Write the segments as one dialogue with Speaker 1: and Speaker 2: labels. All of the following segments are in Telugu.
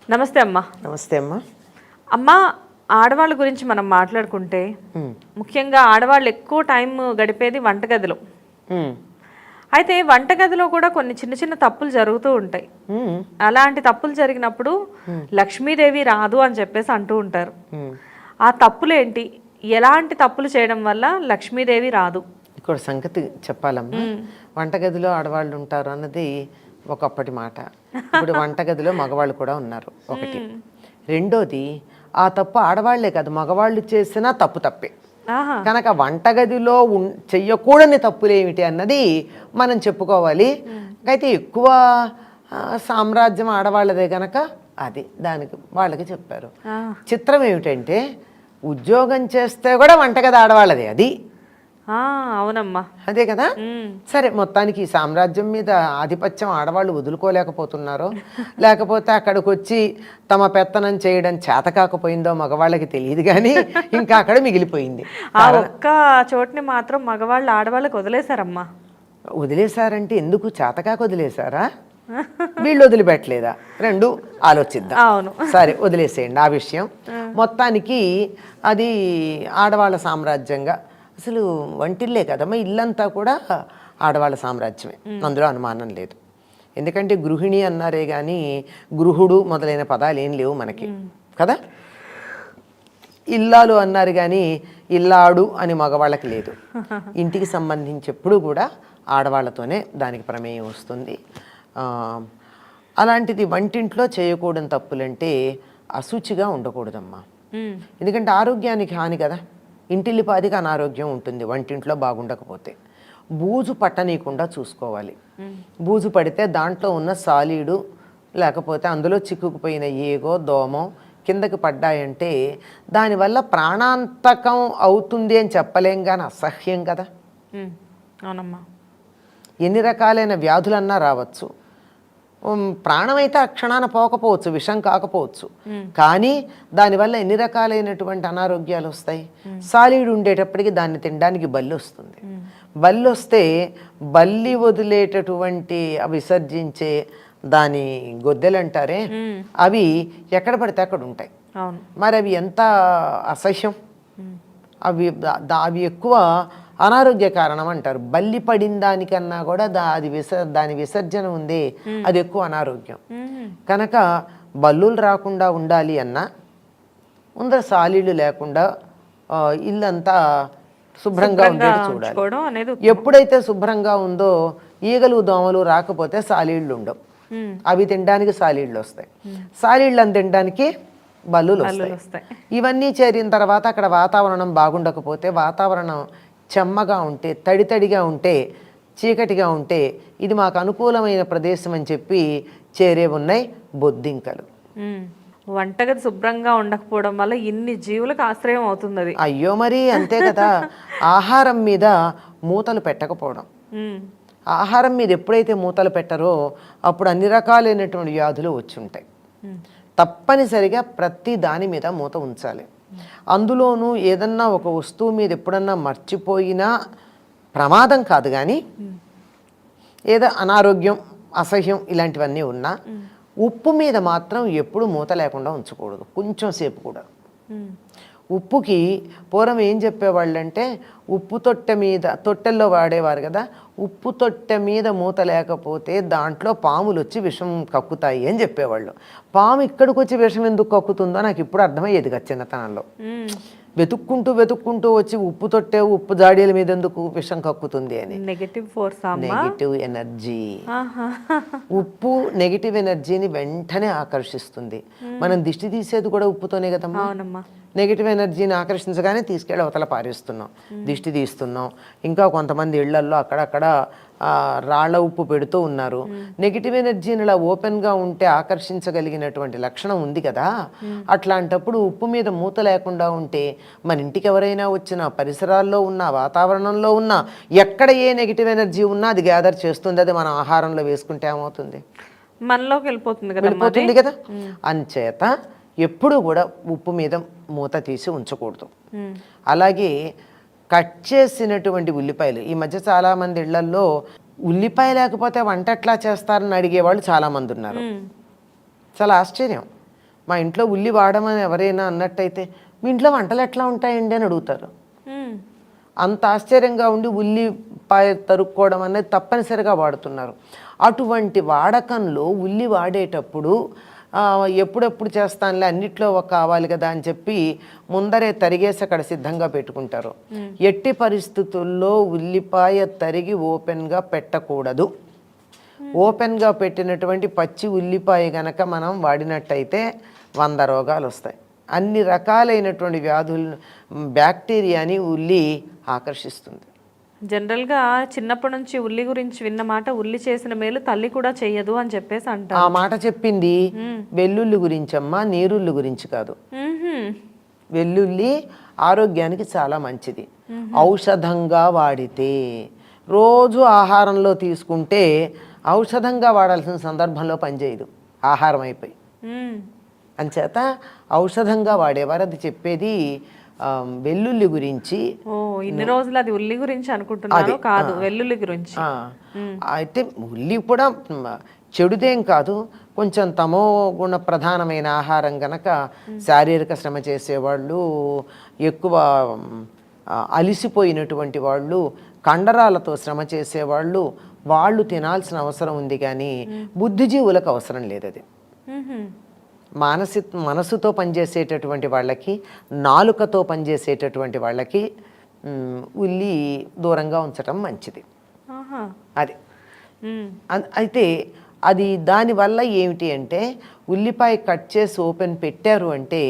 Speaker 1: నమస్తే అమ్మా.
Speaker 2: నమస్తే అమ్మా.
Speaker 1: అమ్మా, ఆడవాళ్ళ గురించి మనం మాట్లాడుకుంటే ముఖ్యంగా ఆడవాళ్ళు ఎక్కువ టైం గడిపేది వంటగదిలో. అయితే వంటగదిలో కూడా కొన్ని చిన్న చిన్న తప్పులు జరుగుతూ ఉంటాయి. అలాంటి తప్పులు జరిగినప్పుడు లక్ష్మీదేవి రాదు అని చెప్పేసి అంటూ ఉంటారు. ఆ తప్పులేంటి? ఎలాంటి తప్పులు చేయడం వల్ల లక్ష్మీదేవి రాదు?
Speaker 2: ఇక్కడ సంగతి చెప్పాలమ్మా. వంటగదిలో ఆడవాళ్ళు ఉంటారు అన్నది ఒకప్పటి మాట. ఇప్పుడు వంటగదిలో మగవాళ్ళు కూడా ఉన్నారు. ఒకటి. రెండోది, ఆ తప్పు ఆడవాళ్లే కాదు మగవాళ్ళు చేసినా తప్పే. కనుక వంటగదిలో చెయ్యకూడని తప్పులేమిటి అన్నది మనం చెప్పుకోవాలి. అయితే ఎక్కువ సామ్రాజ్యం ఆడవాళ్ళదే కనుక అది దానికి వాళ్ళకి చెప్పారు. చిత్రం ఏమిటంటే ఉద్యోగం చేస్తే కూడా వంటగది ఆడవాళ్ళదే. అది
Speaker 1: అవునమ్మా,
Speaker 2: అదే కదా. సరే, మొత్తానికి ఈ సామ్రాజ్యం మీద ఆధిపత్యం ఆడవాళ్ళు వదులుకోలేకపోతున్నారో లేకపోతే అక్కడికి వచ్చి తమ పెత్తనం చేయడం చేత కాకపోయిందో మగవాళ్ళకి తెలియదు కానీ ఇంకా అక్కడ మిగిలిపోయింది.
Speaker 1: ఆ ఒక్క చోటుని మాత్రం మగవాళ్ళు ఆడవాళ్ళకి వదిలేశారమ్మా.
Speaker 2: వదిలేశారంటే ఎందుకు? చేతకాక వదిలేశారా? వీళ్ళు వదిలిపెట్టలేదా? రెండు ఆలోచిద్దాం.
Speaker 1: అవును,
Speaker 2: సరే వదిలేసేయండి ఆ విషయం. మొత్తానికి అది ఆడవాళ్ళ సామ్రాజ్యంగా, అసలు వంటిల్లే కదమ్మా, ఇల్లంతా కూడా ఆడవాళ్ళ సామ్రాజ్యమే, అందులో అనుమానం లేదు. ఎందుకంటే గృహిణి అన్నారే కానీ గృహుడు మొదలైన పదాలు ఏం లేవు మనకి కదా. ఇల్లాలు అన్నారు కానీ ఇల్లాడు అని మగవాళ్ళకి లేదు. ఇంటికి సంబంధించి ఎప్పుడు కూడా ఆడవాళ్లతోనే దానికి ప్రమేయం వస్తుంది. అలాంటిది వంటింట్లో చేయకూడని తప్పులంటే అశుచిగా ఉండకూడదమ్మా. ఎందుకంటే ఆరోగ్యానికి హాని కదా. ఇంటిల్లిపాదికి అనారోగ్యం ఉంటుంది వంటింట్లో బాగుండకపోతే. బూజు పట్టనీయకుండా చూసుకోవాలి. బూజు పడితే దాంట్లో ఉన్న సాలీడు లేకపోతే అందులో చిక్కుకుపోయిన ఏగో దోమో కిందకి పడ్డాయంటే దానివల్ల ప్రాణాంతకం అవుతుంది అని చెప్పలేం కానీ అసహ్యం కదా.
Speaker 1: అవునమ్మా,
Speaker 2: ఎన్ని రకాలైన వ్యాధులన్నా రావచ్చు. ప్రాణమైతే ఆ క్షణాన పోకపోవచ్చు, విషం కాకపోవచ్చు, కానీ దానివల్ల ఎన్ని రకాలైనటువంటి అనారోగ్యాలు వస్తాయి. సాలీడు ఉండేటప్పటికి దాన్ని తినడానికి బల్లి వస్తుంది. బల్లి వస్తే బల్లి వదిలేటటువంటి విసర్జించే దాని గొద్దెలు అంటారే అవి ఎక్కడ పడితే అక్కడ ఉంటాయి. మరి అవి ఎంత అసహ్యం. అవి ఎక్కువ అనారోగ్య కారణం అంటారు. బల్లి పడిన దానికన్నా కూడా దాని విసర్జన ఉంది, అది ఎక్కువ అనారోగ్యం. కనుక బల్లులు రాకుండా ఉండాలి అన్నా ముందర సాలీళ్ళు లేకుండా ఇల్లంతా శుభ్రంగా ఉండేది చూడాలి. ఎప్పుడైతే శుభ్రంగా ఉందో ఈగలు దోమలు రాకపోతే సాలీళ్ళు ఉండవు. అవి తినడానికి సాలీళ్ళు వస్తాయి, సాలీళ్ళని తినడానికి బల్లులు వస్తాయి. ఇవన్నీ చేరిన తర్వాత అక్కడ వాతావరణం బాగుండకపోతే, వాతావరణం చెమ్మగా ఉంటే, తడితడిగా ఉంటే, చీకటిగా ఉంటే ఇది మాకు అనుకూలమైన ప్రదేశం అని చెప్పి చేరే ఉన్నాయి బొద్దింకలు.
Speaker 1: వంటగది శుభ్రంగా ఉండకపోవడం వల్ల ఇన్ని జీవులకు ఆశ్రయం అవుతుంది అది.
Speaker 2: అయ్యో మరి అంతే కదా. ఆహారం మీద మూతలు పెట్టకపోవడం. ఆహారం మీద ఎప్పుడైతే మూతలు పెట్టరో అప్పుడు అన్ని రకాలైనటువంటి వ్యాధులు వచ్చి ఉంటాయి. తప్పనిసరిగా ప్రతి దాని మీద మూత ఉంచాలి. అందులోనూ ఏదన్నా ఒక వస్తువు మీద ఎప్పుడన్నా మర్చిపోయినా ప్రమాదం కాదు, కానీ ఏదో అనారోగ్యం అసహ్యం ఇలాంటివన్నీ ఉన్నా ఉప్పు మీద మాత్రం ఎప్పుడు మూత లేకుండా ఉంచకూడదు, కొంచెం సేపు కూడా. ఉప్పుకి పూర్వం ఏం చెప్పేవాళ్ళంటే ఉప్పు తొట్టె మీద, తొట్టెల్లో వాడేవారు కదా, ఉప్పు తొట్టె మీద మూత లేకపోతే దాంట్లో పాములు వచ్చి విషం కక్కుతాయి అని చెప్పేవాళ్ళు. పాము ఇక్కడికి వచ్చి విషం ఎందుకు కక్కుతుందో నాకు ఇప్పుడు అర్థమయ్యేది కదా చిన్నతనంలో. వెతుక్కుంటూ వచ్చి ఉప్పు తొట్టె ఉప్పు జాడీల మీద ఎందుకు విషం కక్కుతుంది అని. Negative energy. ఉప్పు నెగిటివ్ ఎనర్జీని వెంటనే ఆకర్షిస్తుంది. మనం దిష్టి తీసేది కూడా ఉప్పుతోనే కదమ్మా. నెగిటివ్ ఎనర్జీని ఆకర్షించగానే తీసుకెళ్ళి అవతల పారేస్తున్నాం, దిష్టి తీస్తున్నాం. ఇంకా కొంతమంది ఇళ్లల్లో అక్కడక్కడ రాళ్ల ఉప్పు పెడుతూ ఉన్నారు. నెగిటివ్ ఎనర్జీని ఇలా ఓపెన్గా ఉంటే ఆకర్షించగలిగినటువంటి లక్షణం ఉంది కదా. అట్లాంటప్పుడు ఉప్పు మీద మూత లేకుండా ఉంటే మన ఇంటికి ఎవరైనా వచ్చినా, పరిసరాల్లో ఉన్న, వాతావరణంలో ఉన్న, ఎక్కడ ఏ నెగిటివ్ ఎనర్జీ ఉన్నా అది గ్యాదర్ చేస్తుంది. అది మనం ఆహారంలో వేసుకుంటే ఏమవుతుంది,
Speaker 1: మనలోకి వెళ్ళిపోతుంది
Speaker 2: కదా. అంచేత ఎప్పుడు కూడా ఉప్పు మీద మూత తీసి ఉంచకూడదు. అలాగే కట్ చేసినటువంటి ఉల్లిపాయలు, ఈ మధ్య చాలామంది ఇళ్లల్లో ఉల్లిపాయ లేకపోతే వంట ఎట్లా చేస్తారని అడిగేవాళ్ళు చాలామంది ఉన్నారు. చాలా ఆశ్చర్యం. మా ఇంట్లో ఉల్లి వాడమని ఎవరైనా అన్నట్టయితే మీ ఇంట్లో వంటలు ఎట్లా ఉంటాయండి అని అడుగుతారు. అంత ఆశ్చర్యంగా ఉండి ఉల్లిపాయ తరుక్కోవడం అనేది తప్పనిసరిగా వాడుతున్నారు. అటువంటి వాడకంలో ఉల్లి వాడేటప్పుడు ఎప్పుడెప్పుడు చేస్తానులే అన్నిట్లో కావాలి కదా అని చెప్పి ముందరే తరిగేసి అక్కడ సిద్ధంగా పెట్టుకుంటారు. ఎట్టి పరిస్థితుల్లో ఉల్లిపాయ తరిగి ఓపెన్గా పెట్టకూడదు. ఓపెన్గా పెట్టినటువంటి పచ్చి ఉల్లిపాయ గనక మనం వాడినట్టయితే 100 రోగాలు వస్తాయి. అన్ని రకాలైనటువంటి వ్యాధులు, బ్యాక్టీరియాని ఉల్లి ఆకర్షిస్తుంది.
Speaker 1: జనరల్గా చిన్నప్పటి నుంచి ఉల్లి గురించి విన్న మాట, ఉల్లి చేసిన మేలు తల్లి కూడా చెయ్యదు అని చెప్పేసి అంటారు.
Speaker 2: ఆ మాట చెప్పింది వెల్లుల్లి గురించమ్మా, నీరుల్లి గురించి కాదు. వెల్లుల్లి ఆరోగ్యానికి చాలా మంచిది. ఔషధంగా వాడితే, రోజు ఆహారంలో తీసుకుంటే ఔషధంగా వాడాల్సిన సందర్భంలో పనిచేయదు, ఆహారం అయిపోయి. అంచేత ఔషధంగా వాడేవారు. అది చెప్పేది వెల్లుల్లి గురించి.
Speaker 1: ఇన్ని రోజులు అది ఉల్లి గురించి అనుకుంటున్నాను, కాదు వెల్లుల్లి గురించి.
Speaker 2: అయితే ఉల్లి కూడా చెడుదేం కాదు, కొంచెం తమో గుణ ప్రధానమైన ఆహారం గనక శారీరక శ్రమ చేసేవాళ్ళు, ఎక్కువ అలిసిపోయినటువంటి వాళ్ళు, కండరాలతో శ్రమ చేసేవాళ్ళు, వాళ్ళు తినాల్సిన అవసరం ఉంది. కానీ బుద్ధిజీవులకు అవసరం లేదు అది. మనసుతో పనిచేసేటటువంటి వాళ్ళకి, నాలుకతో పనిచేసేటటువంటి వాళ్ళకి ఉల్లి దూరంగా ఉంచటం మంచిది. అది అయితే అది దానివల్ల ఏమిటి అంటే, ఉల్లిపాయ కట్ చేసి ఓపెన్ పెట్టారు అంటే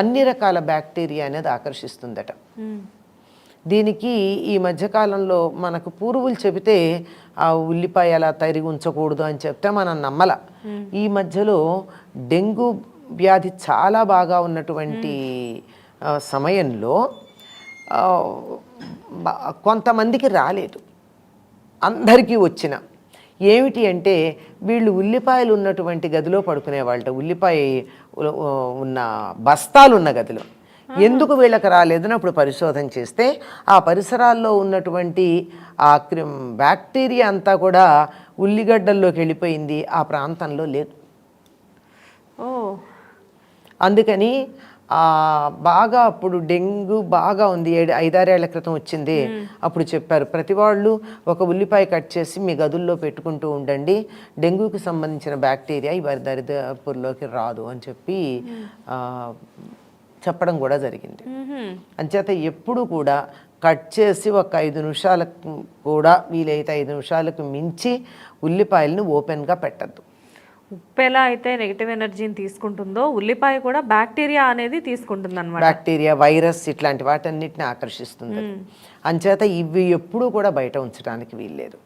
Speaker 2: అన్ని రకాల బ్యాక్టీరియా అనేది ఆకర్షిస్తుందట. దీనికి ఈ మధ్యకాలంలో మనకు పూర్వులు చెబితే ఆ ఉల్లిపాయ అలా తరిగి ఉంచకూడదు అని చెప్తే మనం నమ్మల. ఈ మధ్యలో డెంగ్యూ వ్యాధి చాలా బాగా ఉన్నటువంటి సమయంలో కొంతమందికి రాలేదు, అందరికీ వచ్చిన ఏమిటి అంటే, వీళ్ళు ఉల్లిపాయలు ఉన్నటువంటి గదిలో పడుకునేవాళ్ళ, ఉల్లిపాయ ఉన్న బస్తాలు ఉన్న గదిలో. ఎందుకు వీళ్ళకి రాలేదని అప్పుడు పరిశోధన చేస్తే ఆ పరిసరాల్లో ఉన్నటువంటి ఆ బ్యాక్టీరియా అంతా కూడా ఉల్లిగడ్డల్లోకి వెళ్ళిపోయింది, ఆ ప్రాంతంలో లేదు. అందుకని బాగా అప్పుడు డెంగ్యూ బాగా ఉంది, 5-6 ఏళ్ల క్రితం వచ్చింది. అప్పుడు చెప్పారు ప్రతి వాళ్ళు ఒక ఉల్లిపాయ కట్ చేసి మీ గదుల్లో పెట్టుకుంటూ ఉండండి, డెంగ్యూకి సంబంధించిన బ్యాక్టీరియా ఈ దరిదాపుల్లోకి రాదు అని చెప్పి చెప్పడం కూడా జరిగింది. అంచేత ఎప్పుడు కూడా కట్ చేసి ఒక 5 నిమిషాలకు కూడా, వీలైతే 5 నిమిషాలకు మించి ఉల్లిపాయలను ఓపెన్గా పెట్టద్దు.
Speaker 1: ఉప్పు ఎలా అయితే నెగిటివ్ ఎనర్జీని తీసుకుంటుందో, ఉల్లిపాయ కూడా బ్యాక్టీరియా అనేది తీసుకుంటుంది అన్నమాట.
Speaker 2: బ్యాక్టీరియా, వైరస్ ఇట్లాంటి వాటన్నిటిని ఆకర్షిస్తుంది. అంచేత ఇవి ఎప్పుడూ కూడా బయట ఉంచడానికి వీల్లేదు.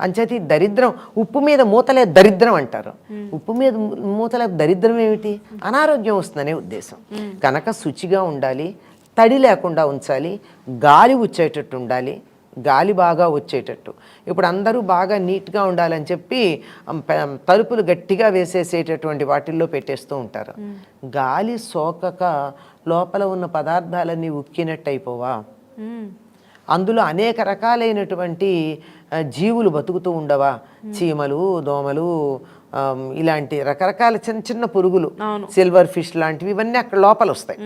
Speaker 2: అంచేత ఈ దరిద్రం, ఉప్పు మీద మూతలే దరిద్రం అంటారు. ఉప్పు మీద మూతలే దరిద్రం ఏమిటి? అనారోగ్యం వస్తుందనే ఉద్దేశం. కనుక శుచిగా ఉండాలి, తడి లేకుండా ఉంచాలి, గాలి వచ్చేటట్టు ఉండాలి, గాలి బాగా వచ్చేటట్టు. ఇప్పుడు అందరూ బాగా నీట్గా ఉండాలని చెప్పి తలుపులు గట్టిగా వేసేసేటటువంటి వాటిల్లో పెట్టేస్తూ ఉంటారు. గాలి సోకక లోపల ఉన్న పదార్థాలన్నీ ఉక్కినట్టు అయిపోవా? అందులో అనేక రకాలైనటువంటి జీవులు బతుకుతూ ఉండవా? చీమలు, దోమలు, ఇలాంటి రకరకాల చిన్న చిన్న పురుగులు, సిల్వర్ ఫిష్ లాంటివి, ఇవన్నీ అక్కడ లోపల వస్తాయి.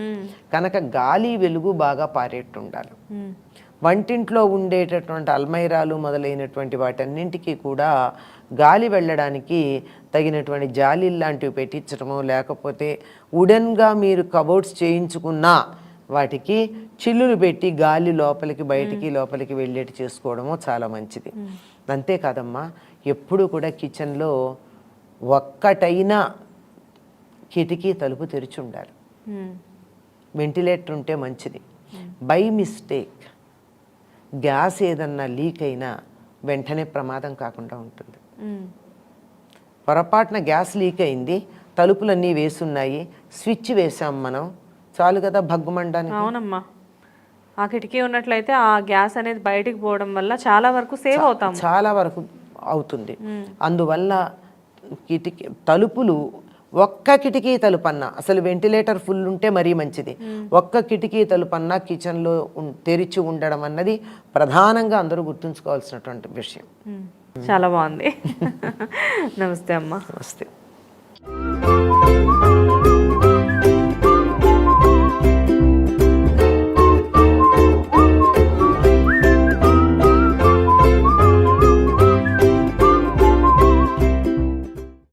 Speaker 2: కనుక గాలి వెలుగు బాగా పారేట్టు ఉండాలి. వంటింట్లో ఉండేటటువంటి అల్మైరాలు మొదలైనటువంటి వాటన్నింటికి కూడా గాలి వెళ్ళడానికి తగినటువంటి జాలీలు లాంటివి పెట్టించడము, లేకపోతే వుడెన్గా మీరు కబోర్డ్స్ చేయించుకున్నా వాటికి చిల్లులు పెట్టి గాలి లోపలికి బయటికి లోపలికి వెళ్ళేటి చేసుకోవడము చాలా మంచిది. అంతేకాదమ్మా, ఎప్పుడు కూడా కిచెన్లో ఒక్కటైనా కిటికీ తలుపు తెరిచి ఉండాలి. వెంటిలేటర్ ఉంటే మంచిది. బై మిస్టేక్ గ్యాస్ ఏదన్నా లీక్ అయినా వెంటనే ప్రమాదం కాకుండా ఉంటుంది. పొరపాటున గ్యాస్ లీక్ అయింది, తలుపులన్నీ వేసున్నాయి, స్విచ్ వేసాం మనం, చాలు కదా భగ్గుమండానికి.
Speaker 1: అవునమ్మా, ఆ కిటికీ ఉన్నట్లయితే ఆ గ్యాస్ అనేది బయటికి పోవడం వల్ల చాలా వరకు సేవ్ అవుతాం,
Speaker 2: చాలా వరకు అవుతుంది. అందువల్ల కిటికీ తలుపులు, ఒక్క కిటికీ తలుపన్నా, అసలు వెంటిలేటర్ ఫుల్ ఉంటే మరీ మంచిది, ఒక్క కిటికీ తలుపన్నా కిచెన్లో తెరిచి ఉండడం అన్నది ప్రధానంగా అందరూ గుర్తుంచుకోవాల్సినటువంటి విషయం.
Speaker 1: చాలా బాగుంది. నమస్తే అమ్మా.
Speaker 2: నమస్తే.